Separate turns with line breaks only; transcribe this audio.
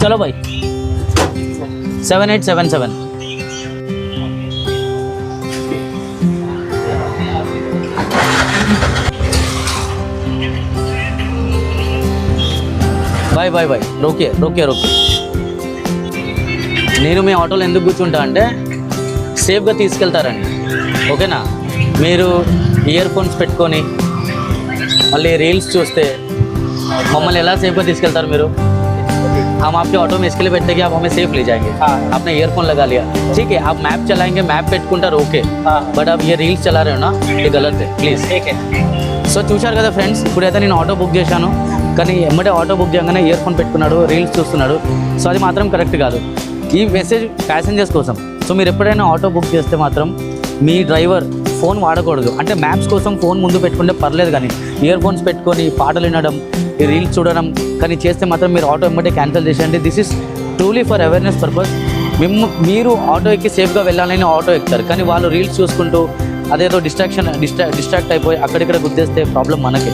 चलो भाई 7877। Bye bye bye రోకే రోకే రోకే నేను మీ ఆటోలో ఎందుకు కూర్చుంటా అంటే సేఫ్గా తీసుకెళ్తారండి, ఓకేనా? మీరు ఇయర్ ఫోన్స్ పెట్టుకొని మళ్ళీ రీల్స్ చూస్తే మమ్మల్ని ఎలా సేఫ్గా తీసుకెళ్తారు మీరు? हम आपके ऑटो में इसके लिए बैठते कि आप हमें सेफ ले जाएंगे। आपने ईयरफोन लगा लिया, ठीक है, आप मैप चलाएंगे, मैप పెట్టుకుంటారు ఓకే, బట్ आप ये రీల్స్ चला रहे हो ना, ये गलत है ప్లీజ్। సో చూశారు కదా ఫ్రెండ్స్, ఇప్పుడైతే నేను ఆటో బుక్ చేశాను, కానీ ఎమ్మటే ఆటో బుక్ చేయగానే ఇయర్ ఫోన్ పెట్టుకున్నాడు, రీల్స్ చూస్తున్నాడు. సో అది మాత్రం కరెక్ట్ కాదు. ఈ మెసేజ్ ప్యాసింజర్స్ కోసం. సో మీరు ఎప్పుడైనా ఆటో బుక్ చేస్తే మాత్రం మీ డ్రైవర్ ఫోన్ వాడకూడదు. అంటే మ్యాప్స్ కోసం ఫోన్ ముందు పెట్టుకుంటే పర్లేదు, కానీ ఇయర్ ఫోన్స్ పెట్టుకొని పాటలు వినడం, ఈ రీల్స్ చూడడం కానీ చేస్తే మాత్రం మీరు ఆటో ఎమ్మటే క్యాన్సిల్ చేసేయండి. This is truly for awareness purpose. మీరు ఆటో ఎక్కి సేఫ్గా వెళ్ళాలని ఆటో ఎక్కుతారు, కానీ వాళ్ళు రీల్స్ చూసుకుంటూ అదేదో డిస్ట్రాక్ట్ అయిపోయి అక్కడిక్కడ గుద్దేస్తే ప్రాబ్లం మనకే.